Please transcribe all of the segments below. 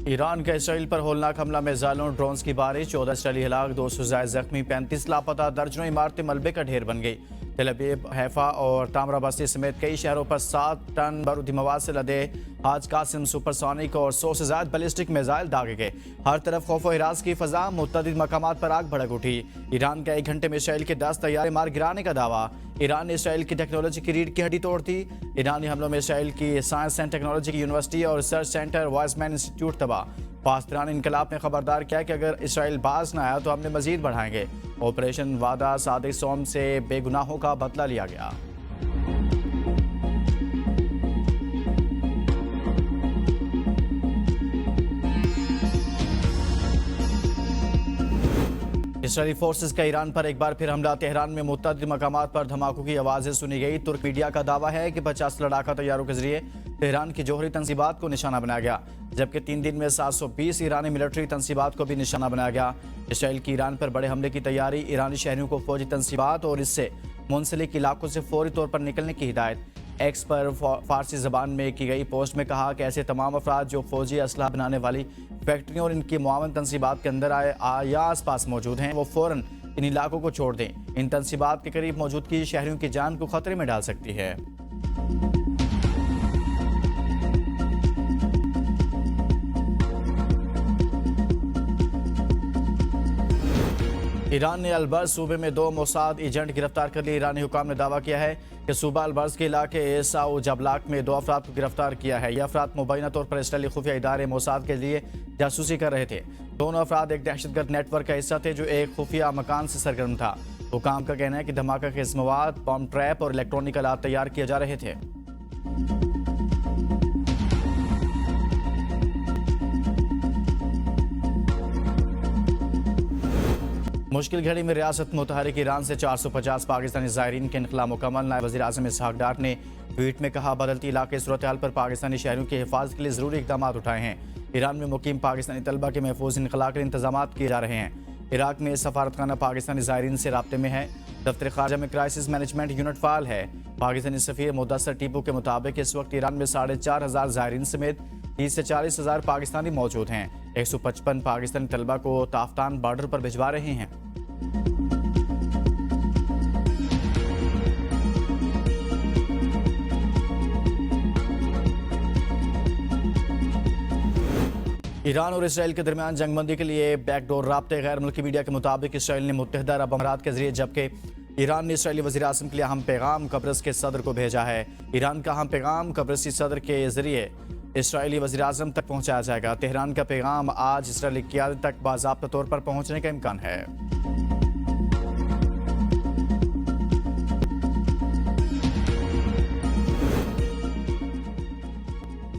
Iran का Israel पर होलनाक हमला में मिसाइलों ड्रोन्स की बारिश, 14 इसराइली हलाक, 200 से ज्यादा जख्मी, 35 लापता, दर्जनों इमारतें मलबे का ढेर बन गई। तेल अवीव, हैफा और तामरा बस्ती समेत कई शहरों पर 7 टन बारूदी मवाद से लदे हाज कासिम सुपरसोनिक और 100 से ज्यादा बैलिस्टिक मिसाइल दागे गए। हर तरफ खौफ व हिरास की फजा, मुतअद्दिद मकामात पर आग भड़क उठी। ईरान का 1 घंटे में इसराइल के 10 तैयारे मार गिराने का दावा। ईरान ने इसराइल की टेक्नोलॉजी की रीढ़ की हड्डी तोड़ दी। ईरानी हमलों में इसराइल की साइंस एंड टेक्नोलॉजी की यूनिवर्सिटी और रिसर्च सेंटर वाइसमैन इंस्टीट्यूट तबाह। पासदारान इनकलाब में खबरदार किया कि अगर इसराइल बाज न आया तो हमने मजीद बढ़ाएंगे। ऑपरेशन वादा सादिक सोम से बेगुनाहों का बदला लिया गया। इसराइली फोर्सेस का ईरान पर एक बार फिर हमला। तेहरान में मुतअद्दिद मकामात पर धमाकों की आवाजें सुनी गई। तुर्क मीडिया का दावा है कि 50 लड़ाका तैयारों के जरिए तेहरान की जौहरी तंसीबात को निशाना बनाया गया, जबकि 3 दिन में 720 ईरानी मिलिट्री तंसीबात को भी निशाना बनाया गया। इसराइल की ईरान पर बड़े हमले की तैयारी, ईरानी शहरियों को फौजी तंसीबात और इससे मुंसलिक इलाकों से फौरी तौर पर निकलने की हिदायत। एक्स पर फारसी जबान में की गई पोस्ट में कहा कि ऐसे तमाम अफराद जो फौजी असलहा बनाने वाली फैक्ट्रियों और इनकी मुआवन तंसीबात के अंदर आए या आस पास मौजूद हैं, वो फ़ौरन इन इलाकों को छोड़ दें। इन तंसीबात के करीब मौजूदगी शहरियों की जान को खतरे में डाल सकती है। ईरान ने अलबर्ज सूबे में 2 मोसाद एजेंट गिरफ्तार कर लिए। ईरानी हुकाम ने दावा किया है कि सूबा अलबर्ज के इलाके एसाउ जबलाक में 2 अफराद को गिरफ्तार किया है। यह अफराद मुबैना तौर पर इसराइली खुफिया इदारे मोसाद के लिए जासूसी कर रहे थे। दोनों अफराद एक दहशतगर्द नेटवर्क का हिस्सा थे जो एक खुफिया मकान से सरगर्म था। हुकाम का कहना है कि धमाका खेज मवाद, बॉम्ब ट्रैप और इलेक्ट्रॉनिक आलात तैयार किए जा रहे थे। मुश्किल घड़ी में रियासत मुतहरिक ईरान से 450 पाकिस्तानी ज़ायरीन के इनखला मुकम्मल। नायब वज़ीर आज़म इसहाक डार ने ट्वीट में कहा, बदलती इलाके सूरत हाल पर पाकिस्तानी शहरियों की हिफाजत के लिए ज़रूरी इक़दाम उठाए हैं। ईरान में मुकीम पाकिस्तानी तलबा के महफूज इनखला के इंतजाम किए जा रहे हैं। इराक में सफारतखाना पाकिस्तानी ज़ायरीन से राब्ते में है। दफ्तर ख़ारजा में क्राइसिस मैनेजमेंट यूनिट फ़ाल है। पाकिस्तानी सफ़ीर मुदस्सर टीपू के मुताबिक इस वक्त ईरान में 4,500 ज़ायरीन समेत 30 से 40 हज़ार पाकिस्तानी मौजूद हैं। 155 पाकिस्तानी तलबा को ताफ्तान बॉर्डर पर भिजवा रहे हैं। ईरान और इसराइल के दरमियान जंगबंदी के लिए बैकडोर राब्ते। गैर मुल्की मीडिया के मुताबिक इसराइल ने मुत्तहिदा अरब अमारात के जरिए, जबकि ईरान ने इसराइली वज़ीर आज़म के लिए अहम पैगाम कब्रस के सदर को भेजा है। ईरान का अहम पैगाम कब्रसी सदर के जरिए इसराइली वज़ीर आज़म तक पहुँचाया जाएगा। तेहरान का पैगाम आज इसराइली क़यादत तक बाज़ाब्ता तौर पर पहुँचने का इम्कान है।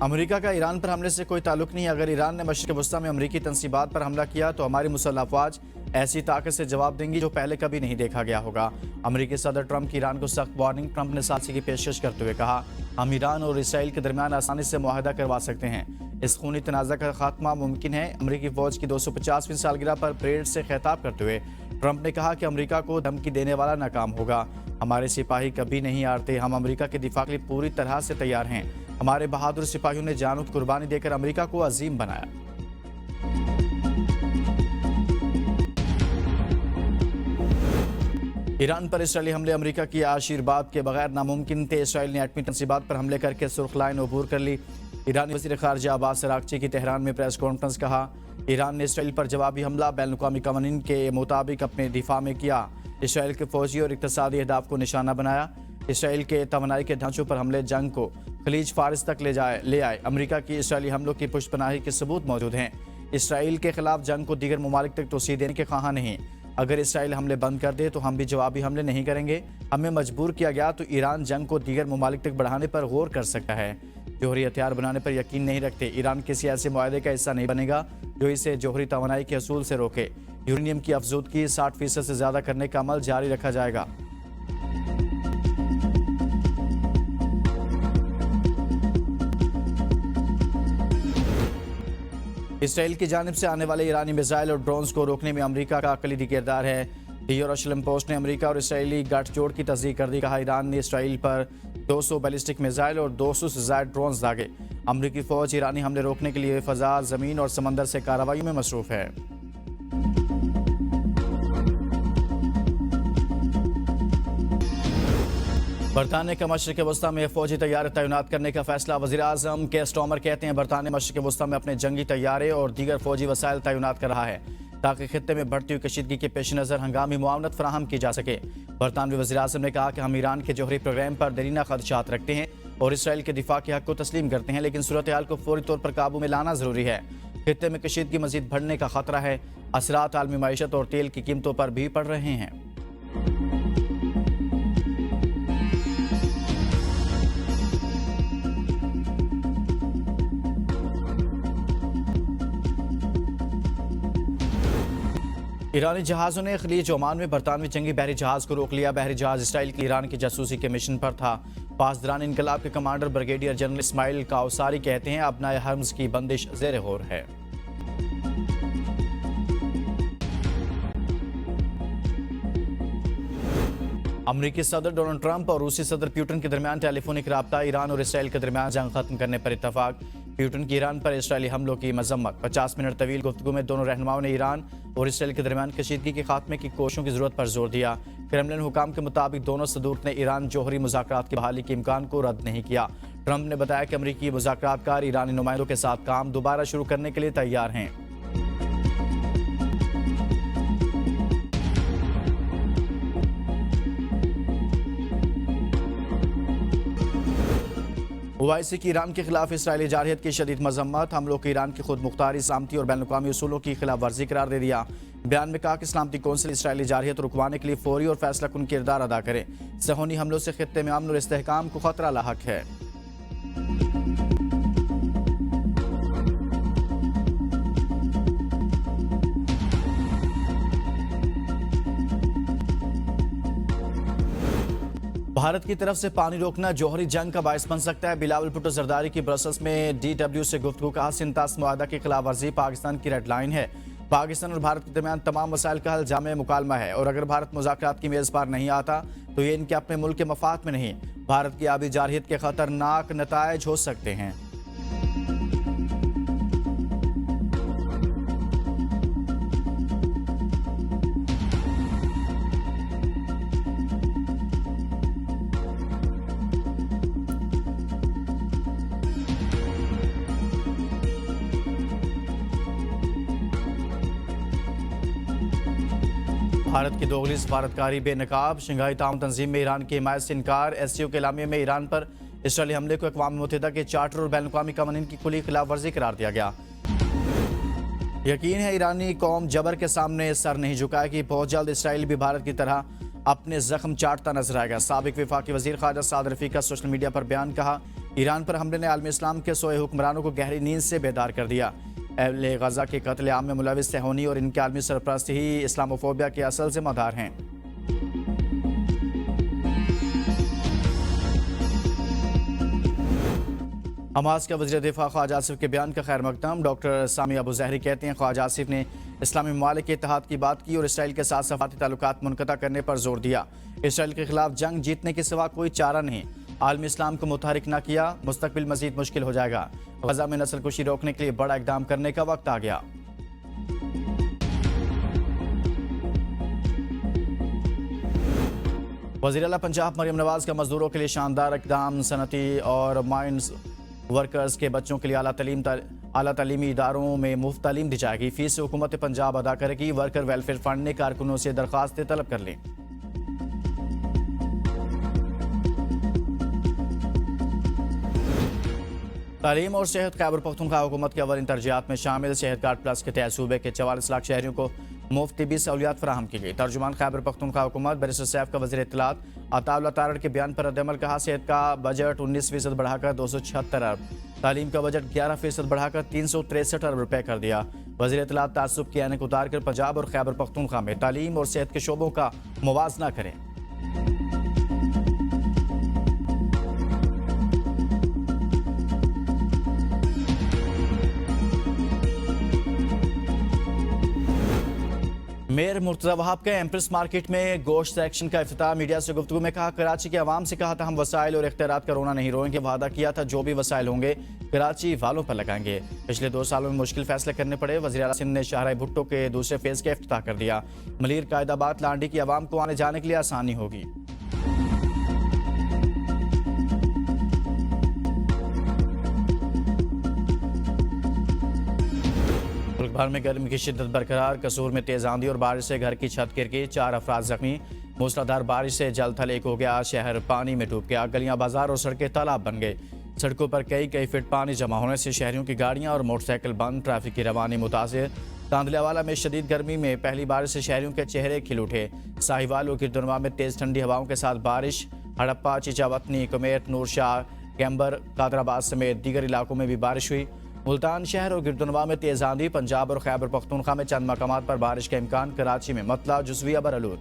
अमेरिका का ईरान पर हमले से कोई ताल्लुक नहीं। अगर ईरान ने मशरिक़ वस्ता में अमेरिकी तंसीबात पर हमला किया तो हमारी मुसल्लह अफ़वाज ऐसी ताकत से जवाब देंगी जो पहले कभी नहीं देखा गया होगा। अमेरिकी सदर ट्रंप की ईरान को सख्त वार्निंग। ट्रंप ने साथी की पेशकश करते हुए कहा, हम ईरान और इसराइल के दरमियान आसानी से मुआहदा करवा सकते हैं। इस खूनी तनाज़ा का खात्मा मुमकिन है। अमेरिकी फ़ौज की 250वीं सालगिरह पर परेड से खिताब करते हुए ट्रंप ने कहा कि अमेरिका को धमकी देने वाला नाकाम होगा। हमारे सिपाही कभी नहीं हारते। हम अमेरिका के दिफा के लिए पूरी तरह से तैयार हैं। हमारे बहादुर सिपाहियों ने जान की कुर्बानी देकर अमेरिका को अजीम बनाया। ईरान पर इसराइली हमले अमेरिका की आशीर्वाद के बगैर नामुमकिन थे। इसराइल ने एटमी तंसीबात पर हमले करके सुर्ख लाइन अबूर कर ली। ईरानी वज़ीर ख़ारजा अब्बास अराग़ची की तेहरान में प्रेस कॉन्फ्रेंस। कहा, ईरान ने इसराइल पर जवाबी हमला बैनुल-अक़वामी क़वानीन के मुताबिक अपने दिफा में किया। इसराइल के फौजी और इक़्तिसादी अहदाफ को निशाना बनाया। इसराइल के तवानाई के ढांचों पर हमले जंग को खलीज फारिस तक ले आए। अमेरिका की इसराइली हमलों की पुष्टपनाही के सबूत मौजूद हैं। इसराइल के खिलाफ जंग को दीगर ममालिक तक तोसी देने के ख्वाह नहीं। अगर इसराइल हमले बंद कर दे तो हम भी जवाबी हमले नहीं करेंगे। हमें मजबूर किया गया तो ईरान जंग को दीगर ममालिक तक बढ़ाने पर गौर कर सकता है। जौहरी हथियार बनाने पर यकीन नहीं रखते। ईरान किसी ऐसे मुआहदे का हिस्सा नहीं बनेगा जो इसे जौहरी तवानाई के असूल से रोके। यूरेनियम की अफजूदगी 60% से ज़्यादा करने का अमल जारी रखा जाएगा। इसराइल की जानिब से आने वाले ईरानी मिसाइल और ड्रोन्स को रोकने में अमेरिका का कलीदी किरदार है। दी यरूशलेम पोस्ट ने अमेरिका और इसराइली गठजोड़ की तस्दीक कर दी। कहा, ईरान ने इसराइल पर 200 बैलिस्टिक मिसाइल और 200 से ज्यादा ड्रोन दागे। अमरीकी फौज ईरानी हमले रोकने के लिए फजा, जमीन और समंदर से कार्रवाई में मसरूफ है। बरतानिया का मशरिक़ वस्ता में फौजी तैयारे तैनात करने का फैसला। वज़ीर आज़म के स्टॉमर कहते हैं बरतानिया मशरिक़ वस्ता में अपने जंगी तैयारे और दीगर फौजी वसाइल तैनात कर रहा है ताकि खित्ते में बढ़ती हुई कशीदगी के पेश नज़र हंगामी मुआवनत फराहम की जा सके। बरतानवी वज़ीर आज़म ने कहा कि हम ईरान के जौहरी प्रोग्राम पर देरीना खदशात रखते हैं और इसराइल के दिफा के हक़ को तस्लीम करते हैं, लेकिन सूरत हाल को फौरी तौर पर काबू में लाना ज़रूरी है। खित्ते में कशीदगी मज़ीद बढ़ने का खतरा है। असरात आलमी मईशत और तेल की कीमतों पर भी पड़ रहे हैं। ईरानी जहाज़ों ने खलीज ओमान में बरतानवी जंगी बहरी जहाज़ को रोक लिया। बहरी जहाज़ इसराइल के ईरान की जासूसी के मिशन पर था। पासदारान इनकलाब के कमांडर ब्रिगेडियर जनरल इस्माइल काउसारी कहते हैं अपना हर्म्स की बंदिश ज़ेर गौर है। अमरीकी सदर डोनाल्ड ट्रंप और रूसी सदर पुतिन के दरमियान टेलीफोनिक रब्ता। ईरान और इसराइल के दरमियान जंग खत्म करने पर इत्तफाक। पुतिन की ईरान पर इसराइली हमलों की मजम्मत। 50 मिनट तवील गुफ्तगू में दोनों रहनुमाओं ने ईरान और इसराइल के दरमियान कशीदगी के खात्मे की कोशिशों की जरूरत पर जोर दिया। क्रेमलिन हुकाम के मुताबिक दोनों सदूर ने ईरान जौहरी मुज़ाकरात की बहाली के इम्कान को रद्द नहीं किया। ट्रंप ने बताया कि अमरीकी मुज़ाकरातकार ईरानी नुमाइंदों के साथ काम दोबारा शुरू करने के लिए तैयार हैं। ओआईसी की ईरान के खिलाफ इसराइली जारहियत की शदीद मजम्मत। हमलों की ईरान की खुद मुख्तारी, सामती और बैनुल-अक़वामी उसूलों की खिलाफ वर्जी करार दे दिया। बयान में कहा कि सलामती कौंसिल इसराइली जारहियत रुकवाने के लिए फौरी और फैसला कुन किरदार अदा करे। सहूनी हमलों से खित्ते में अमन और इस्तेहकाम को खतरा लाहक है। भारत की तरफ से पानी रोकना जौहरी जंग का बायस बन सकता है। बिलावल भुट्टो जरदारी की ब्रसल्स में DW से गुफ्तगू। कहा सिंतास मुआहदा की खिलाफ वर्जी पाकिस्तान की रेड लाइन है। पाकिस्तान और भारत के दरमियान तमाम मसाइल का हल जामे मुकालमा है और अगर भारत मुज़ाकरात की मेज़ पर नहीं आता तो ये इनके अपने मुल्क के मफाद में नहीं, भारत की आबी जारहियत के खतरनाक नतायज हो सकते हैं। भारत की दोगली सफारतकारी बेनकाब। शंघाई ताउन तंजीम में ईरान की हिमायत से इनकार। SCO के एलामिया में ईरान पर इसराइली हमले को अक़वाम मुत्तहिदा के चार्टर और बैनुल-अक़वामी क़वानीन की खुली खिलाफ वर्जी करार दिया गया। यकीन है ईरानी कौम जबर के सामने सर नहीं झुकाएगी। बहुत जल्द इसराइल भी भारत की तरह अपने जख्म चाटता नजर आएगा। साबिक वफाकी वजीर ख़ारजा साद रफ़ी का सोशल मीडिया पर बयान। कहा ईरान पर हमले ने आलमी इस्लाम के सोए हुक्मरानों को गहरी नींद से बेदार कर दिया। अहले गजा के कत्ल आम में मुलविस सहूनी और इनके आलमी सरपरस्त ही इस्लामोफोबिया के असल जिम्मेदार हैं। हमास के वज़ीर दिफा ख्वाजा आसिफ के बयान का खैर मकदम। डॉक्टर सामी अबू ज़हरी कहते हैं ख्वाजा आसिफ ने इस्लामी ममालिक के इत्तेहाद की बात की और इसराइल के साथ सफारती ताल्लुकात मुनक़ता करने पर जोर दिया। इसराइल के खिलाफ जंग जीतने के सिवा कोई चारा नहीं। आलमी इस्लाम को मुतहरिक न किया, मुस्तकबिल मजीद मुश्किल हो जाएगा। गजा में नस्ल कुशी रोकने के लिए बड़ा इक़दाम करने का वक्त आ गया। वज़ीर आला पंजाब मरियम नवाज का मजदूरों के लिए शानदार इक़दाम। सनती और माइंस वर्कर्स के बच्चों के लिए आला तालीमी इदारों में मुफ्त तालीम दी जाएगी। फीस हुकूमत पंजाब अदा करेगी। वर्कर वेलफेयर फंड ने कारकुनों से दरख्वास्तें तलब कर ली। तालीम और सेहत खैबर पख्तूनख्वा हुकूमत की अवलिन तरजीहात में शामिल। सेहत कार्ड प्लस के तहत सूबे के 44 लाख शहरियों को मुफ्त तिब्बी सहूलियात फराहम की गई। तर्जुमान खैबर पख्तूनख्वा हुकूमत बैरिस्टर सैफ का वज़ीर इत्तलात अताउल्लाह तारड़ के बयान पर रद्दअमल। कहा सेहत का बजट 19% बढ़ाकर 276 अरब, तालीम का बजट 11% बढ़ाकर 363 अरब रुपए कर दिया। वज़ीर इत्तलात तासुब की ऐनक उतार कर पंजाब और खैबर पख्तूनख्वा में तालीम और सेहत के शोबों का मुवाजना करें। मेयर मुर्तज़ा वहाब के एम्प्रेस मार्केट में गोश्त सेक्शन का इफ्तिताह। मीडिया से गुफ्तगू में कहा, कराची के अवाम से कहा था हम वसाइल और इख्तियारात का रोना नहीं रोएंगे। वादा किया था जो भी वसाइल होंगे कराची वालों पर लगाएंगे। पिछले 2 सालों में मुश्किल फैसले करने पड़े। वज़ीर आला सिंध ने शाहराह भुट्टो के दूसरे फेज़ का इफ्तिताह कर दिया। मलीर कायदाबाद लांडी की अवाम को आने जाने के लिए आसानी होगी। मुल्क भर में गर्मी की शिद्दत बरकरार। कसूर में तेज आंधी और बारिश से घर की छत गिर गई, 4 अफराद जख्मी। मूसलाधार बारिश से जल थल एक हो गया, शहर पानी में डूब गया। गलियां, बाजार और सड़कें तालाब बन गए। सड़कों पर कई फीट पानी जमा होने से शहरियों की गाड़ियां और मोटरसाइकिल बंद, ट्रैफिक की रवानी मुतासिर। तांदलियावाला में शदीद गर्मी में पहली बारिश से शहरियों के चेहरे खिल उठे। साहिवाल और गिरदुनवा में तेज ठंडी हवाओं के साथ बारिश। हड़प्पा, चीचावतनी, कुमेत, नूरशाह, कैम्बर, कादराबाद समेत दीगर इलाकों में भी बारिश हुई। मुल्तान शहर और गिरदुनवा में तेज आंधी। पंजाब और खैबर पख्तूनख्वा में चंद मकामात पर बारिश का इम्कान। कराची में मतला जुज़विया बरआलूद।